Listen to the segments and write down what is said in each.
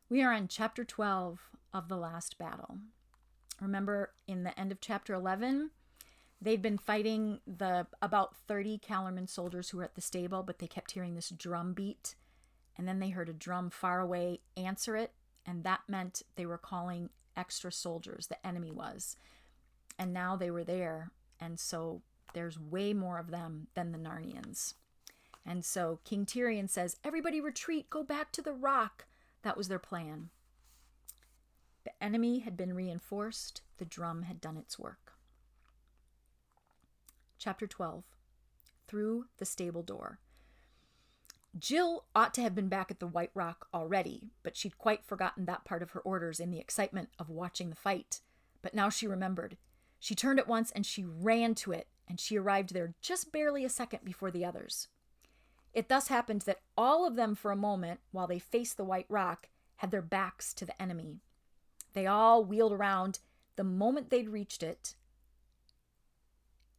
We are on chapter 12 of The Last Battle. Remember, in the end of chapter 11, they've been fighting the about 30 Calormen soldiers who were at the stable, but they kept hearing this drum beat. And then they heard a drum far away answer it, and that meant they were calling extra soldiers, the enemy was. And now they were there, and so there's way more of them than the Narnians. And so King Tyrion says, "Everybody retreat, go back to the rock." That was their plan. The enemy had been reinforced. The drum had done its work. Chapter 12. Through the stable door. Jill ought to have been back at the White Rock already, but she'd quite forgotten that part of her orders in the excitement of watching the fight. But now she remembered. She turned at once and she ran to it, and she arrived there just barely a second before the others. It thus happened that all of them, for a moment, while they faced the White Rock, had their backs to the enemy. They all wheeled around the moment they'd reached it,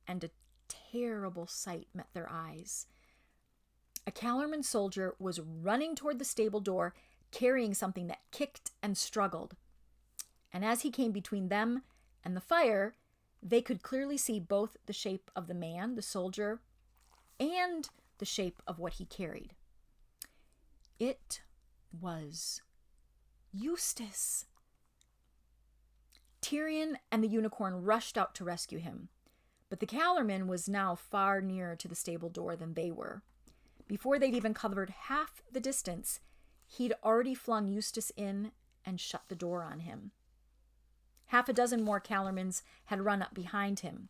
and a terrible sight met their eyes. A Calormen soldier was running toward the stable door, carrying something that kicked and struggled. And as he came between them and the fire, they could clearly see both the shape of the man, the soldier, and the shape of what he carried. It was Eustace. Tyrion and the unicorn rushed out to rescue him, but the Calormen was now far nearer to the stable door than they were. Before they'd even covered half the distance, he'd already flung Eustace in and shut the door on him. Half a dozen more Calormens had run up behind him.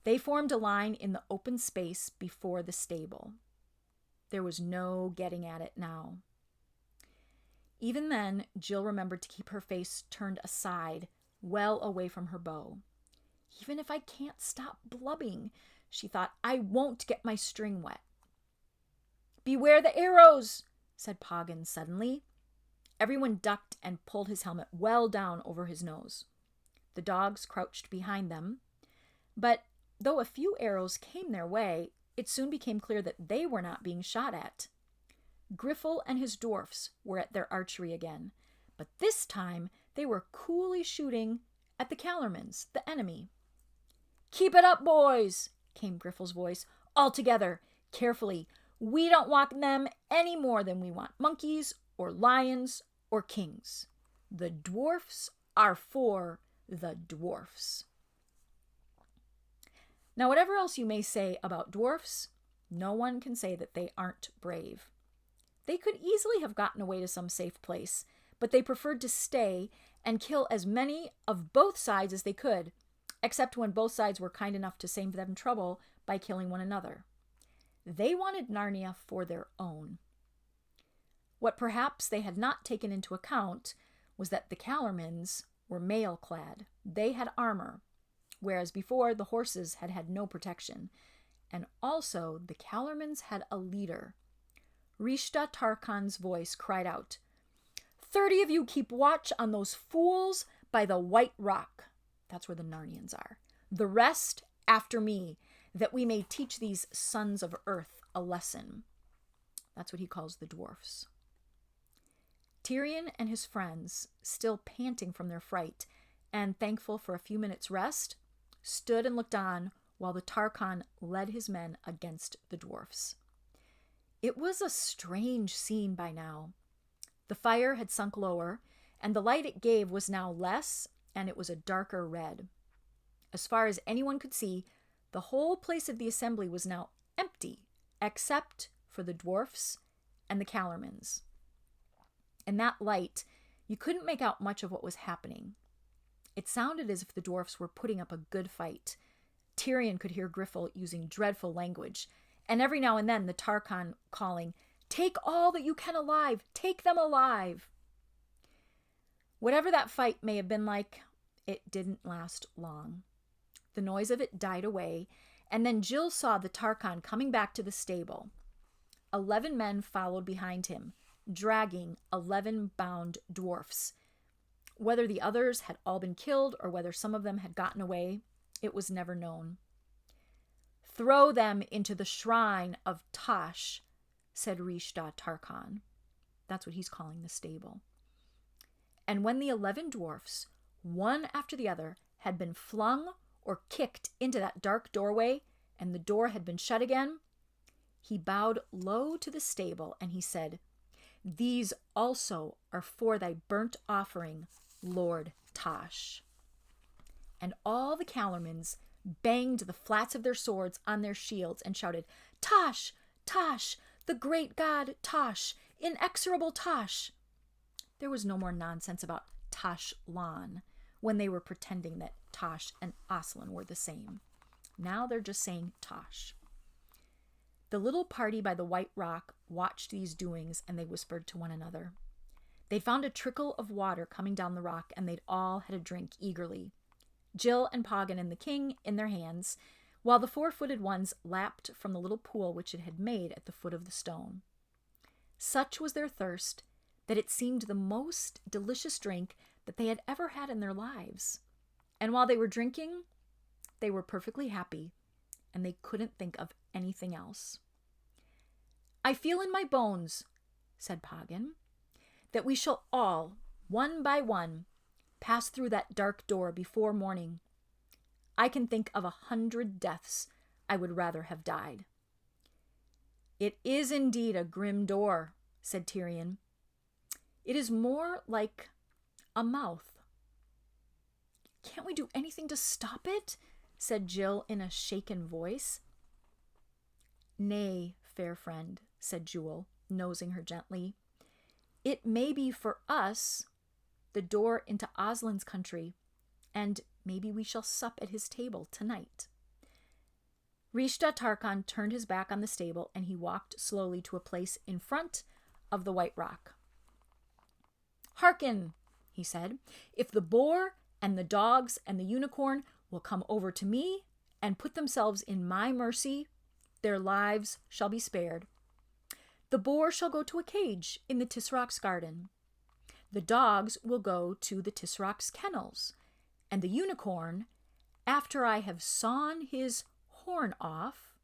They formed a line in the open space before the stable. There was no getting at it now. Even then, Jill remembered to keep her face turned aside, well away from her bow. "Even if I can't stop blubbing," she thought, "I won't get my string wet." "Beware the arrows," said Poggin suddenly. Everyone ducked and pulled his helmet well down over his nose. The dogs crouched behind them, but though a few arrows came their way, it soon became clear that they were not being shot at. Griffel and his dwarfs were at their archery again, but this time they were coolly shooting at the Calormens, the enemy. "Keep it up, boys," came Griffel's voice. "All together, carefully. We don't want them any more than we want monkeys or lions or kings. The dwarfs are for the dwarfs." Now, whatever else you may say about dwarfs, no one can say that they aren't brave. They could easily have gotten away to some safe place, but they preferred to stay and kill as many of both sides as they could, except when both sides were kind enough to save them trouble by killing one another. They wanted Narnia for their own. What perhaps they had not taken into account was that the Calormens were mail-clad. They had armor, whereas before the horses had had no protection. And also the Calormens had a leader. Rishta Tarkan's voice cried out, "30 of you keep watch on those fools by the White Rock." That's where the Narnians are. "The rest after me, that we may teach these sons of earth a lesson." That's what he calls the dwarfs. Tyrion and his friends, still panting from their fright and thankful for a few minutes' rest, stood and looked on while the Tarkan led his men against the dwarfs. It was a strange scene by now. The fire had sunk lower, and the light it gave was now less, and it was a darker red. As far as anyone could see, the whole place of the assembly was now empty, except for the dwarfs and the Calormens. In that light, you couldn't make out much of what was happening. It sounded as if the dwarfs were putting up a good fight. Tyrion could hear Griffel using dreadful language, and every now and then the Tarkan calling, "Take all that you can alive! Take them alive!" Whatever that fight may have been like, it didn't last long. The noise of it died away, and then Jill saw the Tarkan coming back to the stable. 11 men followed behind him, dragging 11 bound dwarfs. Whether the others had all been killed or whether some of them had gotten away, it was never known. "Throw them into the shrine of Tash," said Rishta Tarkan. That's what he's calling the stable. And when the 11 dwarfs, one after the other, had been flung or kicked into that dark doorway, and the door had been shut again, he bowed low to the stable, and he said, "These also are for thy burnt offering, Lord Tash." And all the Calormenes banged the flats of their swords on their shields and shouted, "Tash! Tash! The great god Tash! Inexorable Tash!" There was no more nonsense about Tash Lan when they were pretending that Tash and Aslan were the same. Now they're just saying Tash. The little party by the White Rock watched these doings, and they whispered to one another. They'd found a trickle of water coming down the rock, and they'd all had a drink eagerly. Jill and Poggin and the king in their hands, while the four-footed ones lapped from the little pool which it had made at the foot of the stone. Such was their thirst that it seemed the most delicious drink that they had ever had in their lives. And while they were drinking, they were perfectly happy, and they couldn't think of anything else. "I feel in my bones," said Poggin, "that we shall all, one by one, pass through that dark door before morning. I can think of 100 deaths I would rather have died." "It is indeed a grim door," said Tyrion. "It is more like a mouth." "Can't we do anything to stop it?" said Jill in a shaken voice. "Nay, fair friend," said Jewel, nosing her gently. "It may be for us the door into Aslan's country, and maybe we shall sup at his table tonight." Rishta Tarkan turned his back on the stable, and he walked slowly to a place in front of the White Rock. "Hearken," he said, "if the boar and the dogs and the unicorn will come over to me and put themselves in my mercy, their lives shall be spared. The boar shall go to a cage in the Tisroc's garden. The dogs will go to the Tisroc's kennels, and the unicorn, after I have sawn his horn off,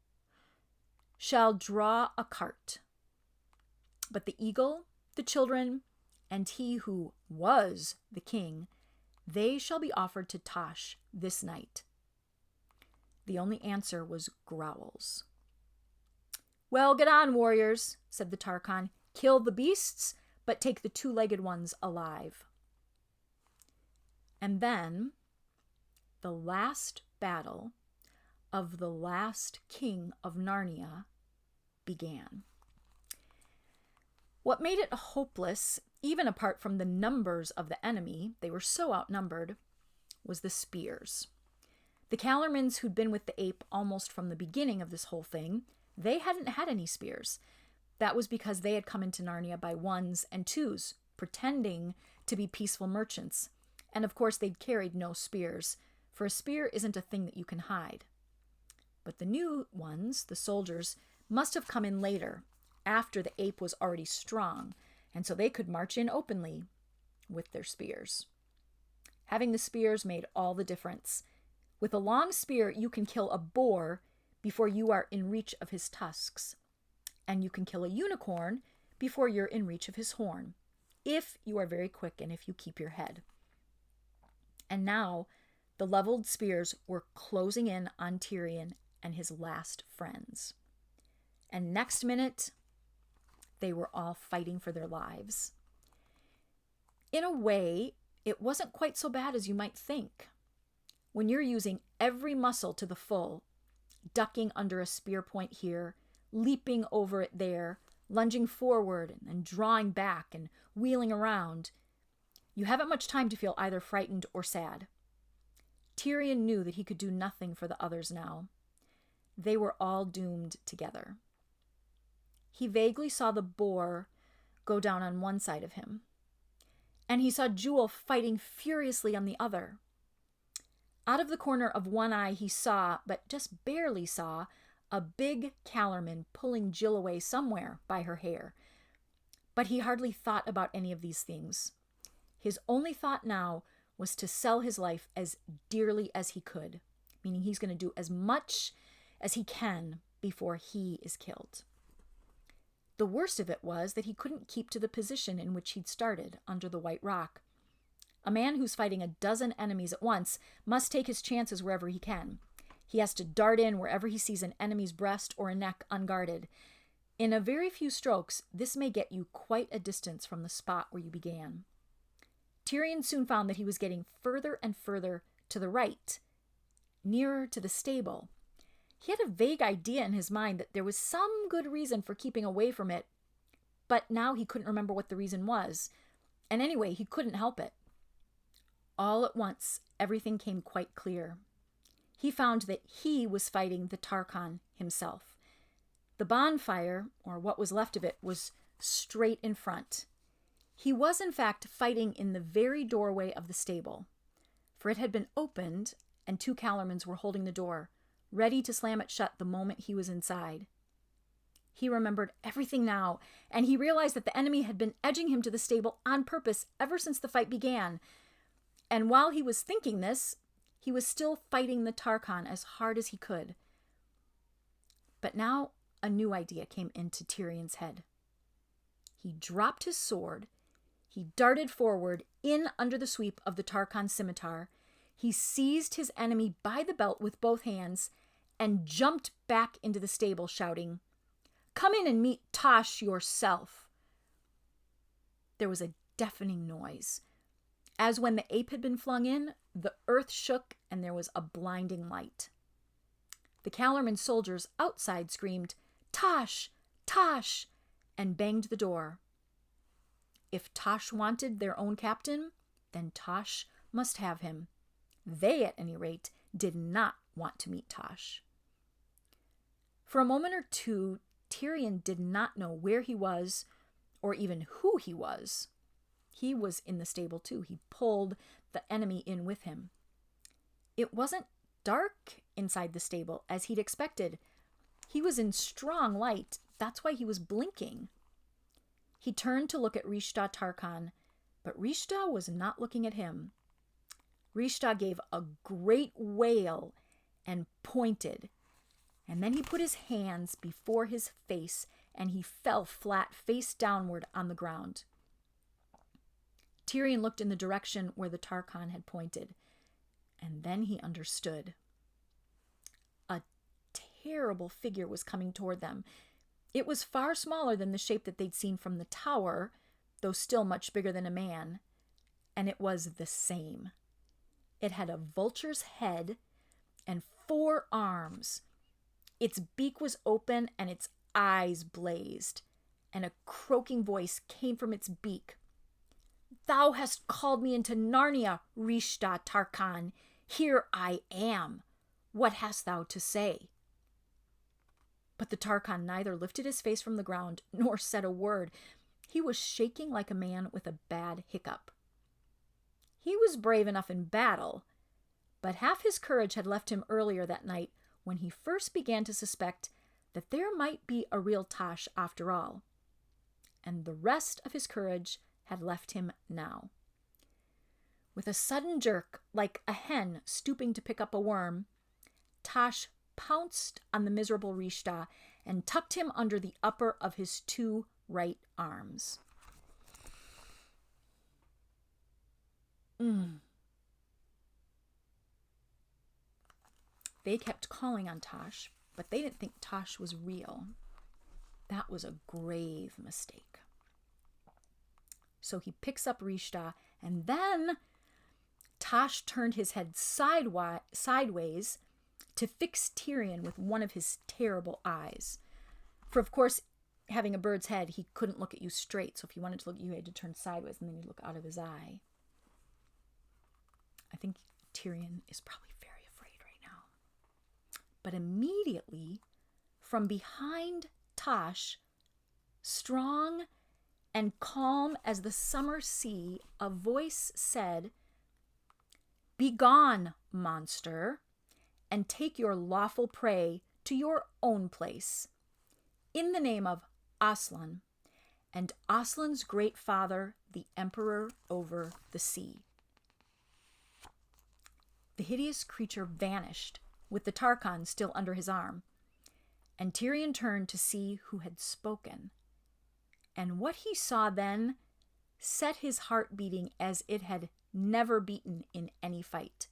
shall draw a cart. But the eagle, the children, and he who was the king, they shall be offered to Tash this night." The only answer was growls. "Well, get on, warriors," said the Tarkan. "Kill the beasts, but take the two-legged ones alive." And then the last battle of the last king of Narnia began. What made it hopeless, even apart from the numbers of the enemy, they were so outnumbered, was the spears. The Calormenes, who'd been with the ape almost from the beginning of this whole thing, they hadn't had any spears. That was because they had come into Narnia by ones and twos, pretending to be peaceful merchants. And of course they'd carried no spears, for a spear isn't a thing that you can hide. But the new ones, the soldiers, must have come in later, after the ape was already strong, and so they could march in openly with their spears. Having the spears made all the difference. With a long spear, you can kill a boar before you are in reach of his tusks, and you can kill a unicorn before you're in reach of his horn, if you are very quick and if you keep your head. And now the leveled spears were closing in on Tyrion and his last friends. And next minute, they were all fighting for their lives. In a way, it wasn't quite so bad as you might think. When you're using every muscle to the full, ducking under a spear point here, leaping over it there, lunging forward and drawing back and wheeling around, you haven't much time to feel either frightened or sad. Tyrion knew that he could do nothing for the others now. They were all doomed together. He vaguely saw the boar go down on one side of him, and he saw Jewel fighting furiously on the other. Out of the corner of one eye he saw, but just barely saw, a big Calormene pulling Jill away somewhere by her hair. But he hardly thought about any of these things. His only thought now was to sell his life as dearly as he could, meaning he's going to do as much as he can before he is killed. The worst of it was that he couldn't keep to the position in which he'd started, under the White Rock. A man who's fighting a dozen enemies at once must take his chances wherever he can. He has to dart in wherever he sees an enemy's breast or a neck unguarded. In a very few strokes, this may get you quite a distance from the spot where you began. Tyrion soon found that he was getting further and further to the right, nearer to the stable. He had a vague idea in his mind that there was some good reason for keeping away from it, but now he couldn't remember what the reason was. And anyway, he couldn't help it. All at once, everything came quite clear. He found that he was fighting the Tarkhan himself. The bonfire, or what was left of it, was straight in front. He was, in fact, fighting in the very doorway of the stable, for it had been opened, and 2 Calormenes were holding the door, ready to slam it shut the moment he was inside. He remembered everything now, and he realized that the enemy had been edging him to the stable on purpose ever since the fight began. And while he was thinking this, he was still fighting the Tarkhan as hard as he could. But now a new idea came into Tyrion's head. He dropped his sword. He darted forward, in under the sweep of the Tarkhan's scimitar. He seized his enemy by the belt with both hands and jumped back into the stable, shouting, "Come in and meet Tash yourself." There was a deafening noise. As when the ape had been flung in, the earth shook and there was a blinding light. The Calormen soldiers outside screamed, "Tash! Tash!" and banged the door. If Tash wanted their own captain, then Tash must have him. They, at any rate, did not want to meet Tash. For a moment or two, Tyrion did not know where he was or even who he was. He was in the stable too. He pulled the enemy in with him. It wasn't dark inside the stable as he'd expected. He was in strong light. That's why he was blinking. He turned to look at Rishta Tarkhan, but Rishta was not looking at him. Rishta gave a great wail and pointed, and then he put his hands before his face and he fell flat face downward on the ground. Tyrion looked in the direction where the Tarkhan had pointed, and then he understood. A terrible figure was coming toward them. It was far smaller than the shape that they'd seen from the tower, though still much bigger than a man, and it was the same. It had a vulture's head and 4 arms. Its beak was open and its eyes blazed, and a croaking voice came from its beak. "Thou hast called me into Narnia, Rishta Tarkhan. Here I am. What hast thou to say?" But the Tarkhan neither lifted his face from the ground nor said a word. He was shaking like a man with a bad hiccup. He was brave enough in battle, but half his courage had left him earlier that night when he first began to suspect that there might be a real Tash after all. And the rest of his courage had left him now. With a sudden jerk, like a hen stooping to pick up a worm, Tash pounced on the miserable Rishta and tucked him under the upper of his 2 right arms. They kept calling on Tash, but they didn't think Tash was real. That was a grave mistake. So he picks up Rishta, and then Tash turned his head sideways to fix Tyrion with one of his terrible eyes. For, of course, having a bird's head, he couldn't look at you straight, so if he wanted to look at you, he had to turn sideways, and then he'd look out of his eye. I think Tyrion is probably very afraid right now. But immediately, from behind Tash, strong and calm as the summer sea, a voice said, "Begone, monster, and take your lawful prey to your own place, in the name of Aslan, and Aslan's great father, the emperor over the sea." The hideous creature vanished, with the Tarkhan still under his arm, and Tyrion turned to see who had spoken. And what he saw then set his heart beating as it had never beaten in any fight.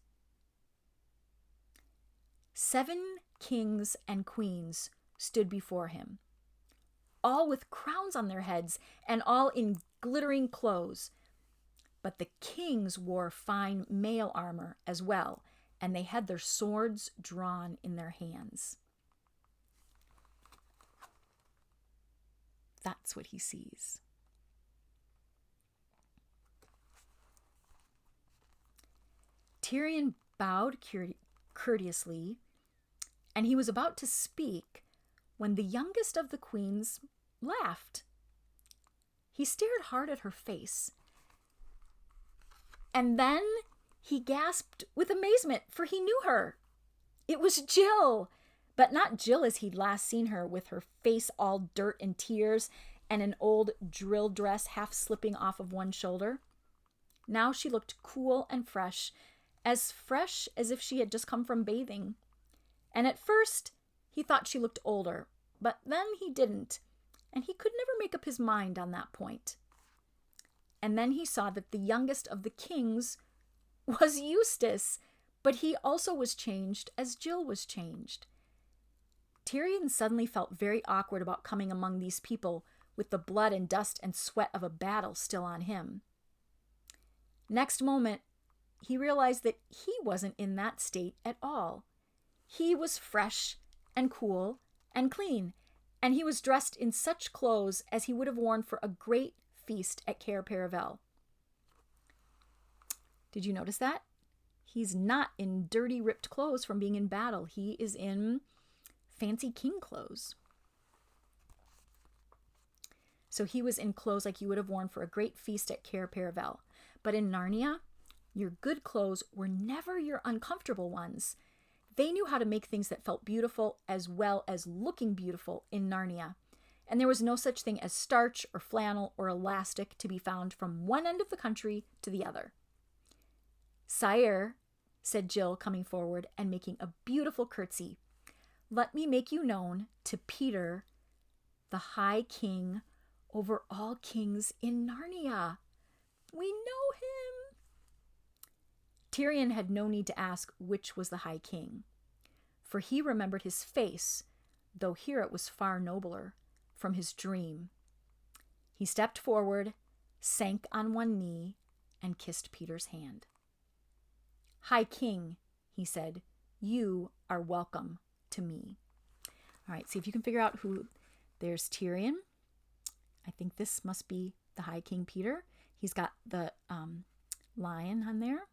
7 kings and queens stood before him, all with crowns on their heads and all in glittering clothes. But the kings wore fine mail armor as well, and they had their swords drawn in their hands. That's what he sees. Tyrion bowed courteously, and he was about to speak when the youngest of the queens laughed. He stared hard at her face, and then he gasped with amazement, for he knew her. It was Jill, but not Jill as he'd last seen her, with her face all dirt and tears and an old drill dress half slipping off of one shoulder. Now she looked cool and fresh as if she had just come from bathing. And at first, he thought she looked older, but then he didn't, and he could never make up his mind on that point. And then he saw that the youngest of the kings was Eustace, but he also was changed as Jill was changed. Tyrion suddenly felt very awkward about coming among these people with the blood and dust and sweat of a battle still on him. Next moment, he realized that he wasn't in that state at all. He was fresh and cool and clean, and he was dressed in such clothes as he would have worn for a great feast at Cair Paravel. Did you notice that? He's not in dirty, ripped clothes from being in battle. He is in fancy king clothes. So he was in clothes like you would have worn for a great feast at Cair Paravel. But in Narnia, your good clothes were never your uncomfortable ones. They knew how to make things that felt beautiful as well as looking beautiful in Narnia. And there was no such thing as starch or flannel or elastic to be found from one end of the country to the other. "Sire," said Jill, coming forward and making a beautiful curtsy, "let me make you known to Peter, the High King over all kings in Narnia. We know him." Tyrion had no need to ask which was the High King, for he remembered his face, though here it was far nobler, from his dream. He stepped forward, sank on one knee, and kissed Peter's hand. "High King," he said, "you are welcome to me." All right, see if you can figure out who. There's Tyrion. I think this must be the High King Peter. He's got the lion on there.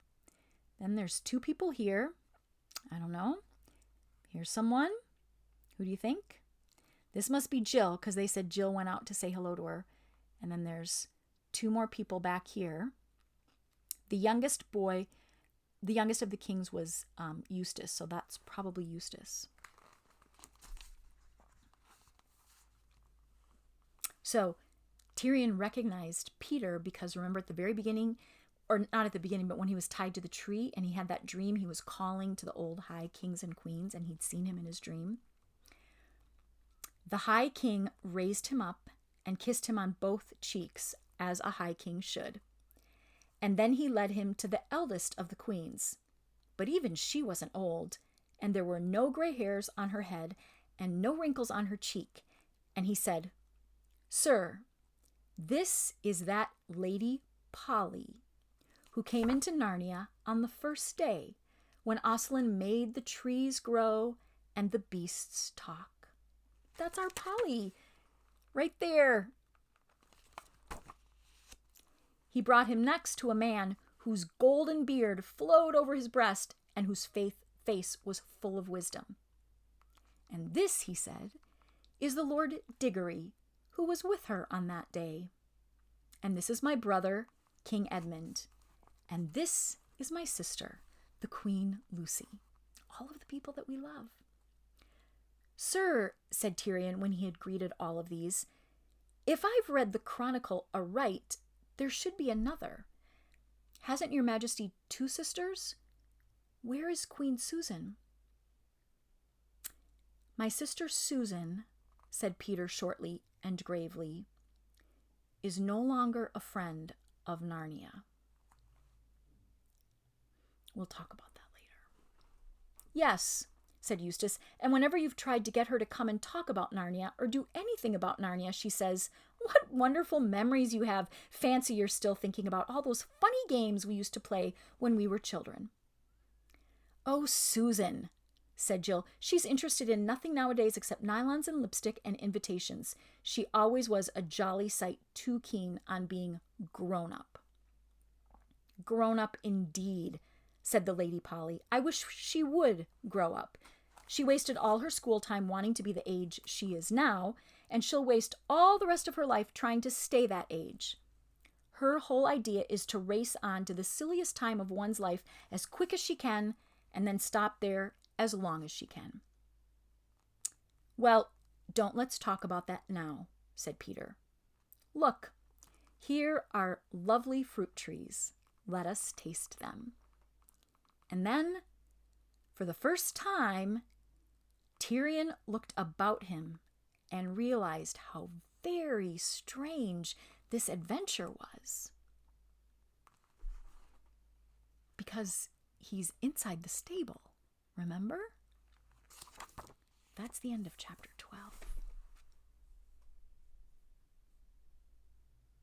Then there's 2 people here. I don't know. Here's someone. Who do you think? This must be Jill, because they said Jill went out to say hello to her. And then there's 2 more people back here. The youngest of the kings was Eustace, so that's probably Eustace. So Tyrion recognized Peter because, remember, at the very beginning, or not at the beginning, but when he was tied to the tree and he had that dream, he was calling to the old high kings and queens, and he'd seen him in his dream. The High King raised him up and kissed him on both cheeks, as a high king should. And then he led him to the eldest of the queens. But even she wasn't old, and there were no gray hairs on her head and no wrinkles on her cheek. And he said, "Sir, this is that Lady Polly, who came into Narnia on the first day, when Aslan made the trees grow and the beasts talk." That's our Polly, right there. He brought him next to a man whose golden beard flowed over his breast and whose face was full of wisdom. "And this," he said, "is the Lord Diggory, who was with her on that day. And this is my brother, King Edmund. And this is my sister, the Queen Lucy." All of the people that we love. "Sir," said Tyrion when he had greeted all of these, "if I've read the chronicle aright, there should be another. Hasn't your majesty 2 sisters? Where is Queen Susan?" "My sister Susan," said Peter shortly and gravely, "is no longer a friend of Narnia. We'll talk about that later. Yes, said Eustace, and whenever you've tried to get her to come and talk about Narnia or do anything about Narnia, she says, "What wonderful memories you have. Fancy you're still thinking about all those funny games we used to play when we were children." "Oh, Susan," said Jill, "she's interested in nothing nowadays except nylons and lipstick and invitations. She always was a jolly sight too keen on being grown up." "Grown up indeed," said the Lady Polly. "I wish she would grow up. She wasted all her school time wanting to be the age she is now, and she'll waste all the rest of her life trying to stay that age. Her whole idea is to race on to the silliest time of one's life as quick as she can, and then stop there as long as she can." "Well, don't let's talk about that now," said Peter. "Look, here are lovely fruit trees. Let us taste them." And then, for the first time, Tyrion looked about him and realized how very strange this adventure was. Because he's inside the stable, remember? That's the end of chapter 12.